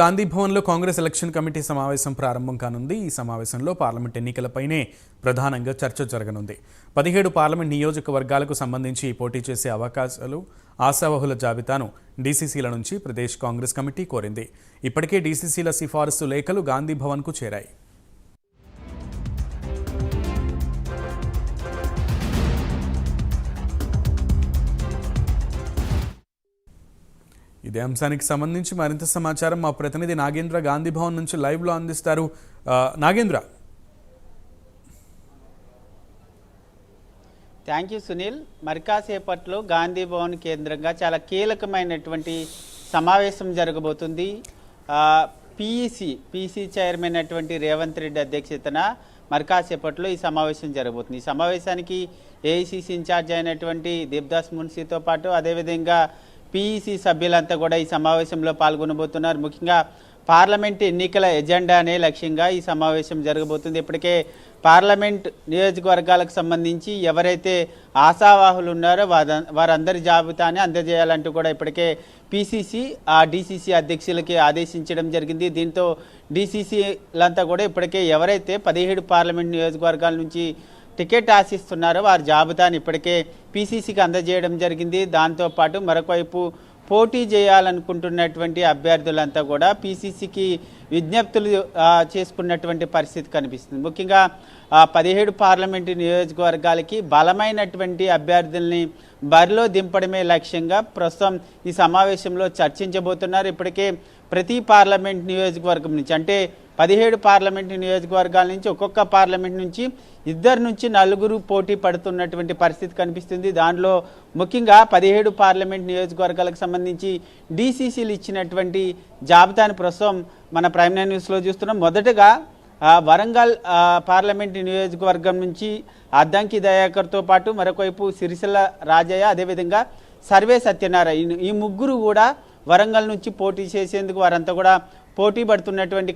గాంధీ భవన్లో Congress election committee సమావేశం ప్రారంభం కానుంది. ఈ సమావేశంలో పార్లమెంట్ ఎన్నికలపైనే ప్రధానంగా చర్చ జరగనుంది. 17 పార్లమెంట్ నియోజకవర్గాలకు సంబంధించి పోటీ చేసే అవకాశాలు ఆశావహుల జాబితాను డీసీసీల నుంచి ప్రదేశ్ కాంగ్రెస్ కమిటీ కోరింది. ఇప్పటికే డీసీసీల సిఫారసు లేఖలు గాంధీ భవన్కు చేరాయి. ఇదే అంశానికి సంబంధించి మరింత సమాచారం మా ప్రతినిధి నాగేంద్ర గాంధీ భవన్ నుంచి లైవ్లో అందిస్తారు. నాగేంద్ర. Thank you Sunil. మరికాసేపట్లో గాంధీ భవన్ కేంద్రంగా చాలా కీలకమైనటువంటి సమావేశం జరగబోతుంది. పీసీ చైర్మన్ అయినటువంటి రేవంత్ రెడ్డి అధ్యక్షతన మరికాసేపట్లో ఈ సమావేశం జరగబోతుంది. ఈ సమావేశానికి ఏఐసీసీ ఇన్ఛార్జ్ అయినటువంటి దేబ్దాస్ మున్షీతో పాటు అదేవిధంగా పీఈసీ సభ్యులంతా కూడా ఈ సమావేశంలో పాల్గొనబోతున్నారు. ముఖ్యంగా పార్లమెంట్ ఎన్నికల ఎజెండానే లక్ష్యంగా ఈ సమావేశం జరగబోతుంది. ఇప్పటికే పార్లమెంట్ నియోజకవర్గాలకు సంబంధించి ఎవరైతే ఆశావాహులు ఉన్నారో వారందరి జాబితాని అందజేయాలంటూ కూడా ఇప్పటికే పీసీసీ డీసీసీ అధ్యక్షులకి ఆదేశించడం జరిగింది. దీంతో డీసీసీలంతా కూడా ఇప్పటికే ఎవరైతే 17 పార్లమెంట్ నియోజకవర్గాల నుంచి టికెట్ ఆశిస్తున్నారో వారి జాబితాను ఇప్పటికే పీసీసీకి అందజేయడం జరిగింది. దాంతోపాటు మరొకవైపు పోటీ చేయాలనుకుంటున్నటువంటి అభ్యర్థులంతా కూడా పీసీసీకి విజ్ఞప్తులు చేసుకున్నటువంటి పరిస్థితి కనిపిస్తుంది. ముఖ్యంగా 17 పార్లమెంటు నియోజకవర్గాలకి బలమైనటువంటి అభ్యర్థుల్ని బరిలో దింపడమే లక్ష్యంగా ప్రస్తుతం ఈ సమావేశంలో చర్చించబోతున్నారు. ఇప్పటికే ప్రతి పార్లమెంట్ నియోజకవర్గం నుంచి అంటే 17 పార్లమెంటు నియోజకవర్గాల నుంచి ఒక్కొక్క పార్లమెంట్ నుంచి 2 నుంచి 4 పోటీ పడుతున్నటువంటి పరిస్థితి కనిపిస్తుంది. దానిలో ముఖ్యంగా 17 పార్లమెంట్ నియోజకవర్గాలకు సంబంధించి డీసీసీలు ఇచ్చినటువంటి జాబితాను ప్రస్తుతం మన ప్రైమ్ నైన్ న్యూస్లో చూస్తున్నాం. మొదటగా వరంగల్ పార్లమెంట్ నియోజకవర్గం నుంచి అద్దంకి దయాకర్తో పాటు మరొకవైపు సిరిసిల్ల రాజయ్య అదేవిధంగా సర్వే సత్యనారాయణ ఈ ముగ్గురు కూడా వరంగల్ నుంచి పోటీ చేసేందుకు వారంతా కూడా పోటీ పడుతున్నటువంటి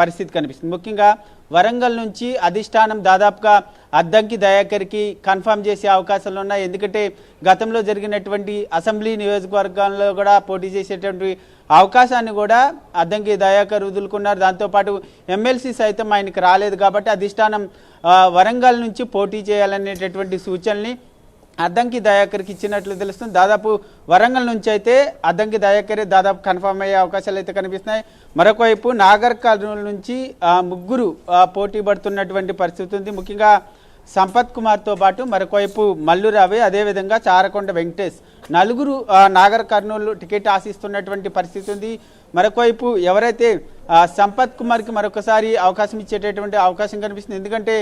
పరిస్థితి కనిపిస్తుంది. ముఖ్యంగా వరంగల్ నుంచి అధిష్టానం దాదాపుగా అద్దంకి దయాకర్కి కన్ఫర్మ్ చేసే అవకాశాలు ఉన్నాయి. ఎందుకంటే గతంలో జరిగినటువంటి అసెంబ్లీ నియోజకవర్గాల్లో కూడా పోటీ చేసేటువంటి అవకాశాన్ని కూడా అద్దంకి దయాకర్ వదులుకున్నారు. దాంతోపాటు ఎమ్మెల్సీ సైతం ఆయనకి రాలేదు కాబట్టి అధిష్టానం వరంగల్ నుంచి పోటీ చేయాలనేటటువంటి సూచనల్ని అద్దంకి దయాకర్కి ఇచ్చినట్లు తెలుస్తుంది. దాదాపు వరంగల్ నుంచి అయితే అద్దంకి దయాకరే దాదాపు కన్ఫర్మ్ అయ్యే అవకాశాలు అయితే కనిపిస్తున్నాయి. మరొకవైపు నాగర్ కర్నూలు నుంచి ముగ్గురు పోటీ పడుతున్నటువంటి పరిస్థితి ఉంది. ముఖ్యంగా సంపత్ కుమార్తో పాటు మరొకవైపు మల్లురావే అదేవిధంగా చారకొండ వెంకటేష్ నలుగురు నాగర్ కర్నూలు టికెట్ ఆశిస్తున్నటువంటి పరిస్థితి ఉంది. మరొకవైపు ఎవరైతే సంపత్ కుమార్కి మరొకసారి అవకాశం ఇచ్చేటటువంటి అవకాశం కనిపిస్తుంది. ఎందుకంటే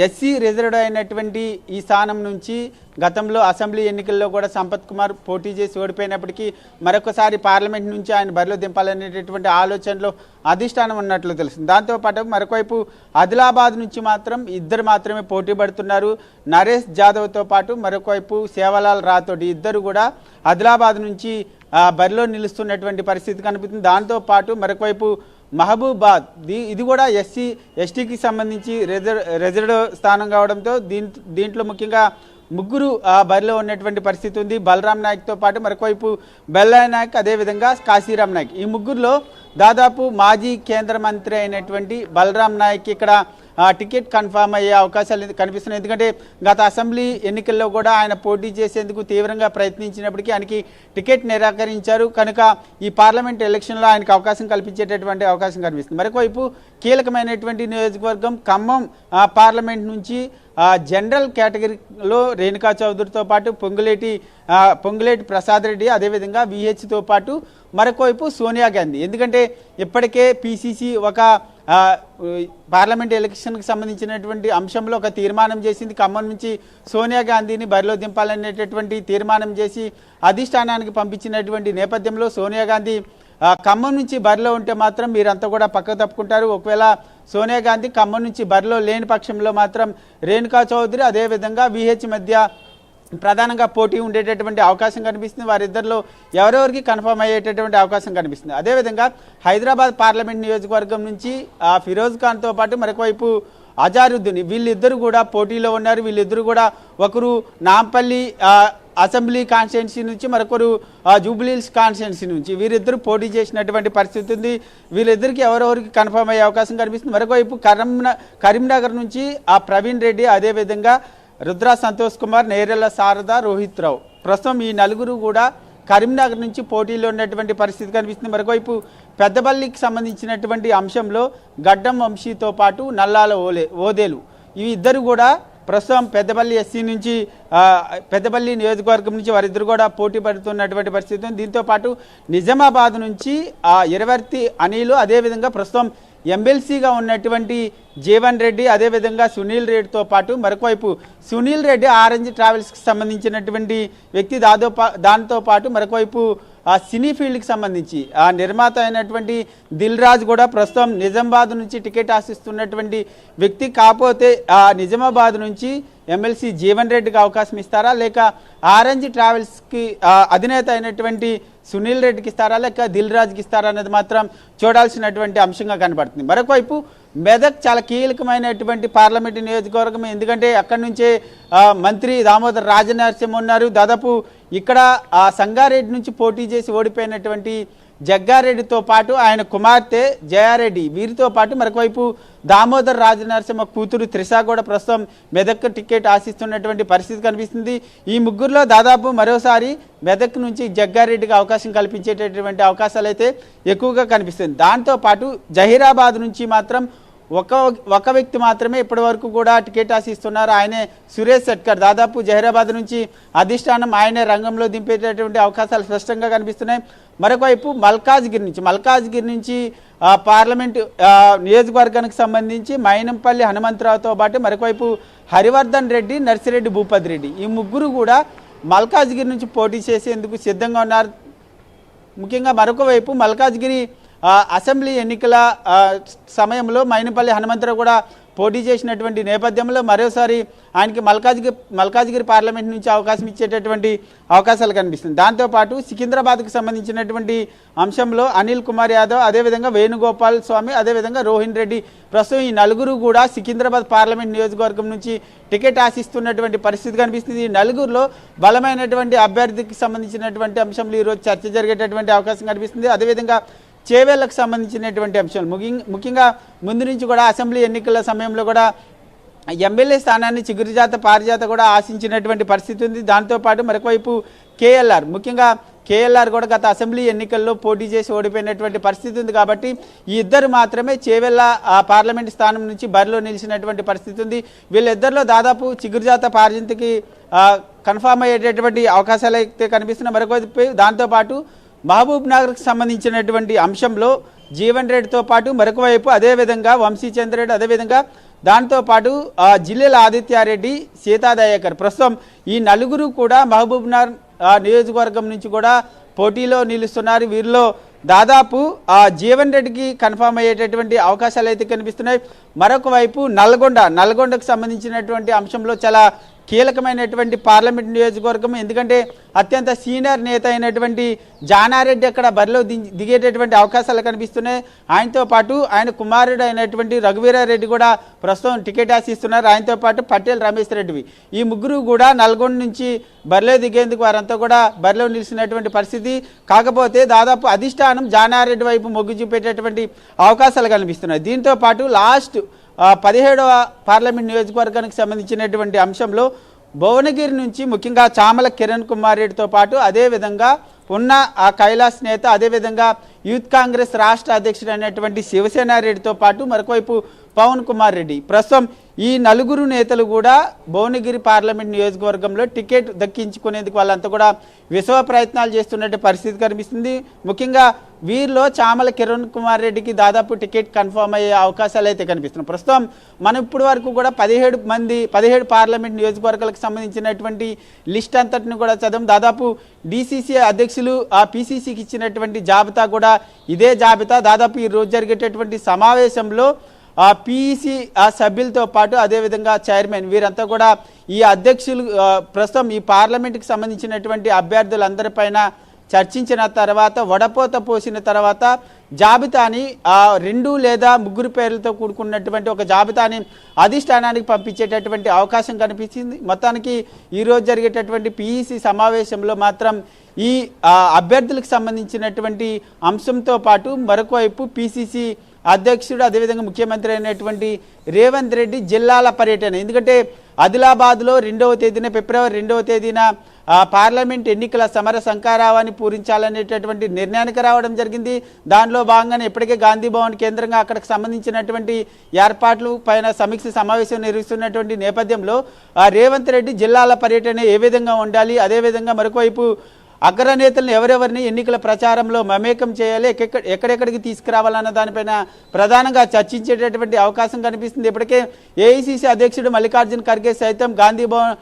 ఎస్సీ రిజర్వ్డ్ అయినటువంటి ఈ స్థానం నుంచి గతంలో అసెంబ్లీ ఎన్నికల్లో కూడా సంపత్ కుమార్ పోటీ చేసి ఓడిపోయినప్పటికీ మరొకసారి పార్లమెంట్ నుంచి ఆయన బరిలో దింపాలనేటటువంటి ఆలోచనలో అధిష్టానం ఉన్నట్లు తెలుస్తుంది. దాంతోపాటు మరొకవైపు ఆదిలాబాద్ నుంచి మాత్రం 2 మాత్రమే పోటీ పడుతున్నారు. నరేష్ జాదవ్తో పాటు మరొకవైపు సేవలాల్ రాథోడ్ ఇద్దరు కూడా ఆదిలాబాద్ నుంచి బరిలో నిలుస్తున్నటువంటి పరిస్థితి కనిపిస్తుంది. దాంతోపాటు మరొకవైపు మహబూబాద్ ఇది కూడా ఎస్సీ ఎస్టీకి సంబంధించి రిజర్వ్డ్ స్థానం కావడంతో దీంట్లో ముఖ్యంగా ముగ్గురు బరిలో ఉన్నటువంటి పరిస్థితి ఉంది. బలరాం నాయక్తో పాటు మరొకవైపు బెల్లయ్య నాయక్ అదేవిధంగా కాశీరామ్ నాయక్ ఈ ముగ్గురులో దాదాపు మాజీ కేంద్ర మంత్రి అయినటువంటి బలరాం నాయక్ ఇక్కడ టికెట్ కన్ఫర్మ్ అయ్యే అవకాశాలు కనిపిస్తున్నాయి. ఎందుకంటే గత అసెంబ్లీ ఎన్నికల్లో కూడా ఆయన పోటీ చేసేందుకు తీవ్రంగా ప్రయత్నించినప్పటికీ ఆయనకి టికెట్ నిరాకరించారు కనుక ఈ పార్లమెంట్ ఎలక్షన్లో ఆయనకు అవకాశం కల్పించేటటువంటి అవకాశం కనిపిస్తుంది. మరొకవైపు కీలకమైనటువంటి నియోజకవర్గం ఖమ్మం పార్లమెంట్ నుంచి జనరల్ కేటగిరీలో రేణుకా చౌదరితో పాటు పొంగులేటి ప్రసాద్ రెడ్డి అదేవిధంగా విహెచ్తో పాటు మరొకవైపు సోనియా గాంధీ. ఎందుకంటే ఇప్పటికే పీసీసీ ఒక పార్లమెంట్ ఎలక్షన్కి సంబంధించినటువంటి అంశంలో ఒక తీర్మానం చేసింది. ఖమ్మం నుంచి సోనియా గాంధీని బరిలో దింపాలనేటటువంటి తీర్మానం చేసి అధిష్టానానికి పంపించినటువంటి నేపథ్యంలో సోనియా గాంధీ ఖమ్మం నుంచి బరిలో ఉంటే మాత్రం మీరంతా కూడా పక్కకు తప్పుకుంటారు. ఒకవేళ సోనియా గాంధీ ఖమ్మం నుంచి బరిలో లేని పక్షంలో మాత్రం రేణుకా చౌదరి అదేవిధంగా విహెచ్ మధ్య ప్రధానంగా పోటీ ఉండేటటువంటి అవకాశం కనిపిస్తుంది. వారిద్దరిలో ఎవరెవరికి కన్ఫర్మ్ అయ్యేటటువంటి అవకాశం కనిపిస్తుంది. అదేవిధంగా హైదరాబాద్ పార్లమెంట్ నియోజకవర్గం నుంచి ఫిరోజ్ ఖాన్తో పాటు మరొకవైపు అజారుద్దీన్ వీళ్ళిద్దరు కూడా పోటీలో ఉన్నారు. వీళ్ళిద్దరు కూడా ఒకరు నాంపల్లి అసెంబ్లీ కాన్స్టిట్యున్సీ నుంచి, మరొకరు జూబ్లీహిల్స్ కాన్స్టిట్యున్సీ నుంచి వీరిద్దరు పోటీ చేసినటువంటి పరిస్థితి ఉంది. వీళ్ళిద్దరికి ఎవరెవరికి కన్ఫర్మ్ అయ్యే అవకాశం కనిపిస్తుంది. మరొకవైపు కరీంనగర్ నుంచి ప్రవీణ్ రెడ్డి, అదేవిధంగా రుద్రా సంతోష్ కుమార్, నేరెళ్ల శారద, రోహిత్ రావు, ప్రస్తుతం ఈ నలుగురు కూడా కరీంనగర్ నుంచి పోటీలో ఉన్నటువంటి పరిస్థితి కనిపిస్తుంది. మరొకవైపు పెద్దపల్లికి సంబంధించినటువంటి అంశంలో గడ్డం వంశీతో పాటు నల్లాల ఓదేలు ఈ ఇద్దరు కూడా ప్రస్తుతం పెద్దపల్లి ఎస్సీ నుంచి పెద్దపల్లి నియోజకవర్గం నుంచి వారిద్దరు కూడా పోటీ పడుతున్నటువంటి పరిస్థితి ఉంది. దీంతోపాటు నిజామాబాద్ నుంచి ఎరవర్తి అనిలు, అదేవిధంగా ప్రస్తుతం ఎమ్మెల్సీగా ఉన్నటువంటి జీవన్ రెడ్డి, అదేవిధంగా సునీల్ రెడ్డితో పాటు మరొకవైపు సునీల్ రెడ్డి ఆరెంజ్ ట్రావెల్స్కి సంబంధించినటువంటి వ్యక్తి. దాంతో పాటు మరొకవైపు సినీ ఫీల్డ్కి సంబంధించి నిర్మాత అయినటువంటి దిల్ రాజు కూడా ప్రస్తుతం నిజామాబాద్ నుంచి టికెట్ ఆశిస్తున్నటువంటి వ్యక్తి. కాకపోతే నిజామాబాద్ నుంచి ఎమ్మెల్సీ జీవన్ రెడ్డికి అవకాశం ఇస్తారా, లేక ఆరెంజ్ ట్రావెల్స్కి అధినేత అయినటువంటి సునీల్ రెడ్డికి ఇస్తారా, లేక దిల్ రాజుకి ఇస్తారా అనేది మాత్రం చూడాల్సినటువంటి అంశంగా కనబడుతుంది. మరొకవైపు మెదక్ చాలా కీలకమైనటువంటి పార్లమెంటు నియోజకవర్గం. ఎందుకంటే అక్కడి నుంచే మంత్రి దామోదర్ రాజనరసింహ ఉన్నారు. దాదాపు ఇక్కడ సంగారెడ్డి నుంచి పోటీ చేసి ఓడిపోయినటువంటి జగ్గారెడ్డితో పాటు ఆయన కుమార్తె జయారెడ్డి, వీరితో పాటు మరొకవైపు దామోదర్ రాజనరసింహ కూతురు త్రిష కూడా ప్రస్తుతం మెదక్ టికెట్ ఆశిస్తున్నటువంటి పరిస్థితి కనిపిస్తుంది. ఈ ముగ్గురులో దాదాపు మరోసారి మెదక్ నుంచి జగ్గారెడ్డికి అవకాశం కల్పించేటటువంటి అవకాశాలు అయితే ఎక్కువగా కనిపిస్తుంది. దాంతోపాటు జహీరాబాద్ నుంచి మాత్రం ఒక వ్యక్తి మాత్రమే ఇప్పటి వరకు కూడా టికెట్ ఆశిస్తున్నారు. ఆయనే సురేష్ శెట్కర్. దాదాపు జహీరాబాద్ నుంచి అధిష్టానం ఆయనే రంగంలో దింపేటటువంటి అవకాశాలు స్పష్టంగా కనిపిస్తున్నాయి. మరొకవైపు మల్కాజ్గిరి నుంచి పార్లమెంటు నియోజకవర్గానికి సంబంధించి మైనంపల్లి హనుమంతరావుతో పాటు మరొకవైపు హరివర్ధన్ రెడ్డి, నర్సిరెడ్డి భూపతి రెడ్డి, ఈ ముగ్గురు కూడా మల్కాజ్గిరి నుంచి పోటీ చేసేందుకు సిద్ధంగా ఉన్నారు. ముఖ్యంగా మరొకవైపు మల్కాజ్గిరి అసెంబ్లీ ఎన్నికల సమయంలో మైనంపల్లి హనుమంతరావు కూడా పోటీ చేసినటువంటి నేపథ్యంలో మరోసారి ఆయనకి మల్కాజ్గిరి పార్లమెంట్ నుంచి అవకాశం ఇచ్చేటటువంటి అవకాశాలు కనిపిస్తుంది. దాంతోపాటు సికింద్రాబాద్కు సంబంధించినటువంటి అంశంలో అనిల్ కుమార్ యాదవ్, అదేవిధంగా వేణుగోపాల్ స్వామి, అదేవిధంగా రోహిన్ రెడ్డి, ప్రస్తుతం ఈ నలుగురు కూడా సికింద్రాబాద్ పార్లమెంట్ నియోజకవర్గం నుంచి టికెట్ ఆశిస్తున్నటువంటి పరిస్థితి కనిపిస్తుంది. ఈ నలుగురిలో బలమైనటువంటి అభ్యర్థికి సంబంధించినటువంటి అంశంలో ఈరోజు చర్చ జరిగేటటువంటి అవకాశం కనిపిస్తుంది. అదేవిధంగా చేవేళ్లకు సంబంధించినటువంటి అంశాలు ముఖ్యంగా ముందు నుంచి కూడా అసెంబ్లీ ఎన్నికల సమయంలో కూడా ఎమ్మెల్యే స్థానాన్ని చిగురుజాత పారిజాత కూడా ఆశించినటువంటి పరిస్థితి ఉంది. దాంతోపాటు మరొకవైపు ముఖ్యంగా కేఎల్ఆర్ కూడా గత అసెంబ్లీ ఎన్నికల్లో పోటీ చేసి ఓడిపోయినటువంటి పరిస్థితి ఉంది. కాబట్టి ఈ ఇద్దరు మాత్రమే చేవెళ్ళ పార్లమెంట్ స్థానం నుంచి బరిలో నిలిచినటువంటి పరిస్థితి ఉంది. వీళ్ళిద్దరిలో దాదాపు చిగురుజాత పారిజాతకి కన్ఫామ్ అయ్యేటటువంటి అవకాశాలు అయితే కనిపిస్తున్నాయి. మరొకవైపు దాంతోపాటు మహబూబ్ నగర్కి సంబంధించినటువంటి అంశంలో జీవన్ రెడ్డితో పాటు మరొకవైపు అదేవిధంగా వంశీచంద్రెడ్డి, అదేవిధంగా దాంతోపాటు జిల్లెల ఆదిత్యారెడ్డి, సీతాదయాకర్, ప్రస్తుతం ఈ నలుగురు కూడా మహబూబ్ నగర్ నియోజకవర్గం నుంచి కూడా పోటీలో నిలుస్తున్నారు. వీరిలో దాదాపు జీవన్ రెడ్డికి కన్ఫామ్ అయ్యేటటువంటి అవకాశాలు అయితే కనిపిస్తున్నాయి. మరొక వైపు నల్గొండకు సంబంధించినటువంటి అంశంలో చాలా కీలకమైనటువంటి పార్లమెంట్ నియోజకవర్గం. ఎందుకంటే అత్యంత సీనియర్ నేత అయినటువంటి జానారెడ్డి అక్కడ బరిలో దిగేటటువంటి అవకాశాలు కనిపిస్తున్నాయి. ఆయనతో పాటు ఆయన కుమారుడు అయినటువంటి రఘువీరారెడ్డి కూడా ప్రస్తుతం టికెట్ ఆశిస్తున్నారు. ఆయనతో పాటు పటేల్ రమేష్ రెడ్డివి, ఈ ముగ్గురు కూడా నల్గొండ నుంచి బరిలో దిగేందుకు వారంతా కూడా బరిలో నిలిచినటువంటి పరిస్థితి. కాకపోతే దాదాపు అధిష్టానం జానారెడ్డి వైపు మొగ్గు చూపేటటువంటి అవకాశాలు కనిపిస్తున్నాయి. దీంతో పాటు లాస్ట్ 17వ పార్లమెంట్ నియోజకవర్గానికి సంబంధించినటువంటి అంశంలో భువనగిరి నుంచి ముఖ్యంగా చామల కిరణ్ కుమార్ రెడ్డితో పాటు అదేవిధంగా ఉన్న కైలాస్ నేత, అదేవిధంగా యూత్ కాంగ్రెస్ రాష్ట్ర అధ్యక్షుడు అయినటువంటి శివసేన రెడ్డితో పాటు మరొకవైపు పవన్ కుమార్ రెడ్డి, ప్రస్తుతం ఈ నలుగురు నేతలు కూడా భువనగిరి పార్లమెంట్ నియోజకవర్గంలో టికెట్ దక్కించుకునేందుకు వాళ్ళంతా కూడా విశ్వ ప్రయత్నాలు చేస్తున్నట్టు పరిస్థితి కనిపిస్తుంది. ముఖ్యంగా వీరిలో చామల కిరణ్ కుమార్ రెడ్డికి దాదాపు టికెట్ కన్ఫర్మ్ అయ్యే అవకాశాలు అయితే కనిపిస్తున్నాయి. ప్రస్తుతం మనం ఇప్పటి వరకు కూడా 17 పార్లమెంట్ నియోజకవర్గాలకు సంబంధించినటువంటి లిస్ట్ అంతటిని కూడా చదవం. దాదాపు డిసిసి అధ్యక్షులు పిసిసికి ఇచ్చినటువంటి జాబితా కూడా ఇదే జాబితా. దాదాపు ఈ రోజు జరిగేటటువంటి సమావేశంలో పిఈసి సభ్యులతో పాటు అదేవిధంగా చైర్మన్ వీరంతా కూడా ఈ అధ్యక్షులు ప్రస్తుతం ఈ పార్లమెంట్కి సంబంధించినటువంటి అభ్యర్థులందరిపైన చర్చించిన తర్వాత వడపోత పోసిన తర్వాత జాబితాని 2 లేదా 3 పేర్లతో కూడుకున్నటువంటి ఒక జాబితాని అధిష్టానానికి పంపించేటటువంటి అవకాశం కనిపించింది. మొత్తానికి ఈరోజు జరిగేటటువంటి పీఈసీ సమావేశంలో మాత్రం ఈ అభ్యర్థులకు సంబంధించినటువంటి అంశంతో పాటు మరొక వైపు పీసీసీ అధ్యక్షుడు అదేవిధంగా ముఖ్యమంత్రి అయినటువంటి రేవంత్ రెడ్డి జిల్లాల పర్యటన. ఎందుకంటే ఆదిలాబాద్లో ఫిబ్రవరి 2వ తేదీన పార్లమెంట్ ఎన్నికల సమర శంఖారావాన్ని పూరించాలనేటటువంటి నిర్ణయానికి రావడం జరిగింది. దానిలో భాగంగానే ఇప్పటికే గాంధీ భవన్ కేంద్రంగా అక్కడికి సంబంధించినటువంటి ఏర్పాట్లు పైన సమీక్ష సమావేశం నిర్వహిస్తున్నటువంటి నేపథ్యంలో రేవంత్ రెడ్డి జిల్లాల పర్యటన ఏ విధంగా ఉండాలి, అదేవిధంగా మరొకవైపు అగ్రనేతలను ఎవరెవరిని ఎన్నికల ప్రచారంలో మమేకం చేయాలి, ఎక్కడెక్కడికి తీసుకురావాలన్న దానిపైన ప్రధానంగా చర్చించేటటువంటి అవకాశం కనిపిస్తుంది. ఇప్పటికే ఏఐసీసీ అధ్యక్షుడు మల్లికార్జున్ ఖర్గే సైతం గాంధీ భవన్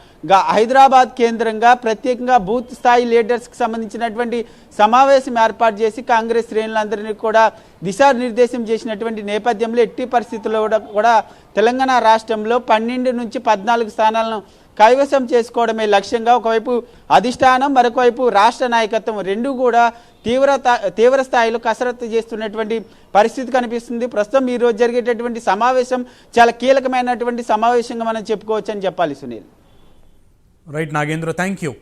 హైదరాబాద్ కేంద్రంగా ప్రత్యేకంగా బూత్ స్థాయి లీడర్స్కి సంబంధించినటువంటి సమావేశం ఏర్పాటు చేసి కాంగ్రెస్ శ్రేణులందరినీ కూడా దిశానిర్దేశం చేసినటువంటి నేపథ్యంలో ఎట్టి పరిస్థితుల్లో కూడా తెలంగాణ రాష్ట్రంలో 12 నుంచి 14 స్థానాలను కైవసం చేసుకోవడమే లక్ష్యంగా ఒకవైపు అధిష్టానం మరొకవైపు రాష్ట్ర నాయకత్వం రెండూ కూడా తీవ్ర స్థాయిలో కసరత్తు చేస్తున్నటువంటి పరిస్థితి కనిపిస్తుంది. ప్రస్తుతం ఈరోజు జరిగేటటువంటి సమావేశం చాలా కీలకమైనటువంటి సమావేశంగా మనం చెప్పుకోవచ్చని చెప్పాలి. Sunil. Right Nagendra, thank you.